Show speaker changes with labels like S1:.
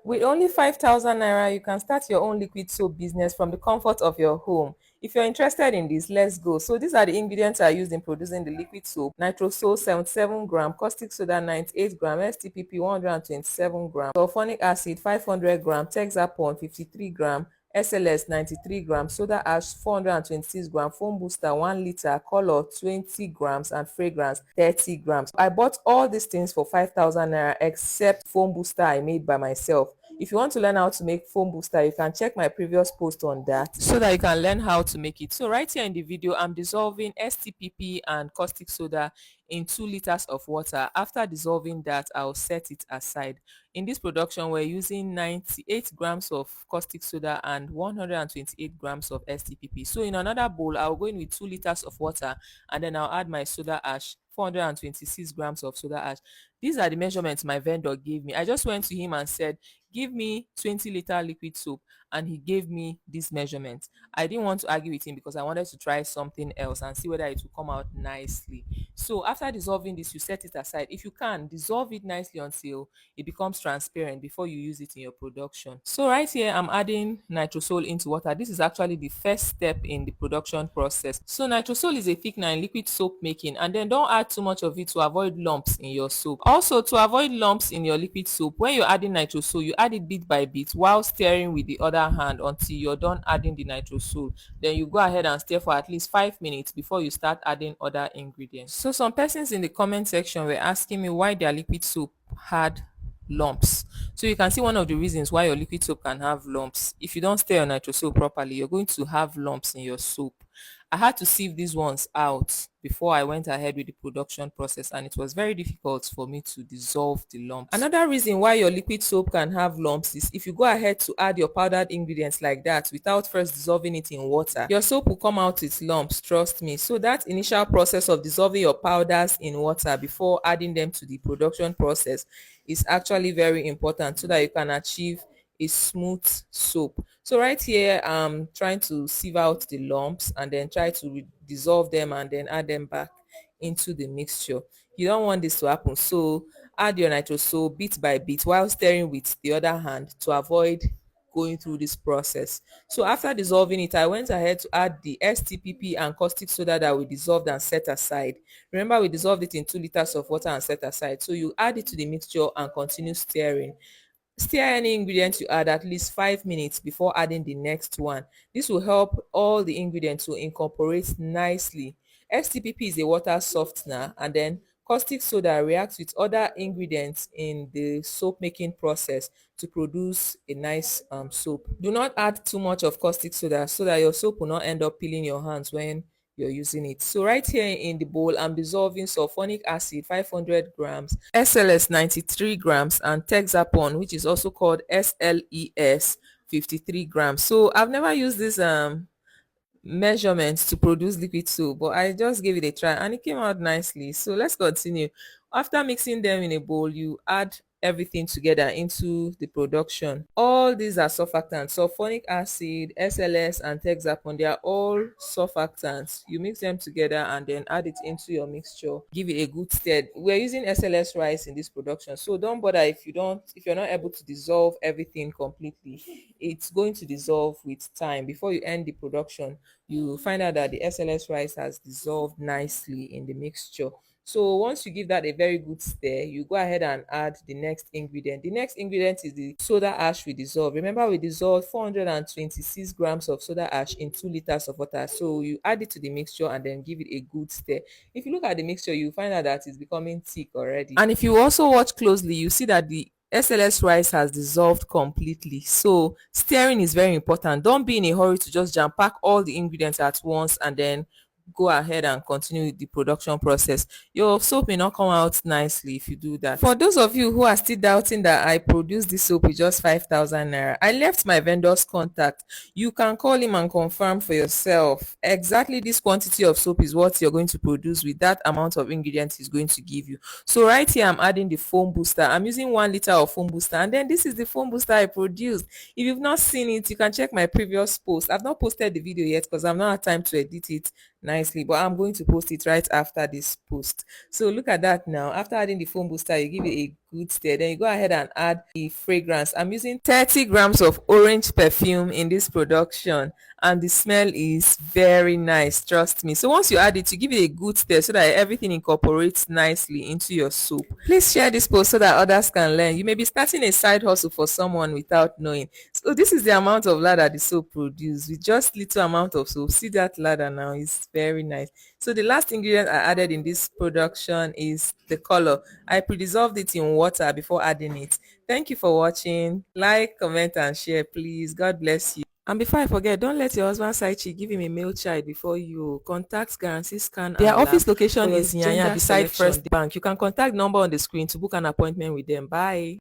S1: With only 5,000 naira, you can start your own liquid soap business from the comfort of your home. If you're interested in this, let's go. So these are the ingredients I used in producing the liquid soap. Nitrosol 77 gram, caustic soda 98 gram, STPP 127 gram, sulfonic acid 500 gram, Texapon 53 gram, SLS 93 grams, soda ash 426 grams, foam booster 1 liter, color 20 grams, and fragrance 30 grams. I bought all these things for 5,000 naira except foam booster I made by myself. If you want to learn how to make foam booster, you can check my previous post on that so that you can learn how to make it. So right here in the video, I'm dissolving STPP and caustic soda in 2 liters of water. After dissolving that, I'll set it aside. In this production, we're using 98 grams of caustic soda and 128 grams of STPP. So in another bowl, I'll go in with 2 liters of water, and then I'll add my soda ash, 426 grams of soda ash. These are the measurements my vendor gave me. I just went to him and said, give me 20-liter liquid soap, and he gave me this measurement. I didn't want to argue with him because I wanted to try something else and see whether it will come out nicely. So after dissolving this, you set it aside. If you can, dissolve it nicely until it becomes transparent before you use it in your production. So right here, I'm adding nitrosol into water. This is actually the first step in the production process. So nitrosol is a thickener in liquid soap making, and then don't add too much of it to avoid lumps in your soap. Also, to avoid lumps in your liquid soap, when you're adding nitrosol, you add it bit by bit while stirring with the other hand until you're done adding the nitrosol. Then you go ahead and stir for at least 5 minutes before you start adding other ingredients. So some persons in the comment section were asking me why their liquid soap had lumps. So you can see one of the reasons why your liquid soap can have lumps. If you don't stir your nitro soap properly, you're going to have lumps in your soap. I had to sieve these ones out before I went ahead with the production process, and it was very difficult for me to dissolve the lumps. Another reason why your liquid soap can have lumps is if you go ahead to add your powdered ingredients like that without first dissolving it in water, your soap will come out with lumps, trust me. So that initial process of dissolving your powders in water before adding them to the production process is actually very important so that you can achieve a smooth soap. So right here, I'm trying to sieve out the lumps and then try to dissolve them and then add them back into the mixture. You don't want this to happen, so add your nitrosol bit by bit while stirring with the other hand to avoid going through this process. So after dissolving it, I went ahead to add the STPP and caustic soda that we dissolved and set aside. Remember, we dissolved it in 2 liters of water and set aside. So you add it to the mixture and continue stirring. Stir any ingredient you add at least 5 minutes before adding the next one. This will help all the ingredients to incorporate nicely. STPP is a water softener, and then caustic soda reacts with other ingredients in the soap making process to produce a nice soap. Do not add too much of caustic soda so that your soap will not end up peeling your hands when you're using it. So right here in the bowl, I'm dissolving sulfonic acid 500 grams, SLS 93 grams, and Texapon, which is also called SLES 53 grams. So I've never used this measurements to produce liquid soap, but I just gave it a try and it came out nicely. So let's continue. After mixing them in a bowl, you add everything together into the production. All these are surfactants: sulfonic acid, SLS, and Texapon. They are all surfactants. You mix them together and then add it into your mixture. Give it a good stir. We're using SLS rice in this production, so don't bother if you're not able to dissolve everything completely. It's going to dissolve with time. Before you end the production, you find out that the SLS rice has dissolved nicely in the mixture. So once you give that a very good stir, you go ahead and add the next ingredient. The next ingredient is the soda ash we dissolve. Remember, we dissolved 426 grams of soda ash in 2 liters of water. So you add it to the mixture and then give it a good stir. If you look at the mixture, you find out that it's becoming thick already. And if you also watch closely, you see that the SLS rice has dissolved completely. So stirring is very important. Don't be in a hurry to just jam pack all the ingredients at once and then go ahead and continue with the production process. Your soap may not come out nicely if you do that. For those of you who are still doubting that I produced this soap with just 5,000 naira, I left my vendor's contact. You can call him and confirm for yourself. Exactly this quantity of soap is what you're going to produce with that amount of ingredients he's going to give you. So right here, I'm adding the foam booster. I'm using 1 liter of foam booster, and then this is the foam booster I produced. If you've not seen it, you can check my previous post. I've not posted the video yet because I've not had time to edit it nicely, but I'm going to post it right after this post. So look at that now. After adding the foam booster, you give it a good stir, then you go ahead and add the fragrance. I'm using 30 grams of orange perfume in this production, and the smell is very nice, trust me. So once you add it, you give it a good stir so that everything incorporates nicely into your soup. Please share this post so that others can learn. You may be starting a side hustle for someone without knowing. So this is the amount of lather the soap produce with just little amount of soap. See that lather now, is very nice. So the last ingredient I added in this production is the color. I pre-dissolved it in water before adding it. Thank you for watching. Like, comment and share, please. God bless you. And before I forget, don't let your husband side chick give him a male child before you contact Guarantee Scan. Their and office location is Nyanya beside First Bank. You can contact number on the screen to book an appointment with them. Bye.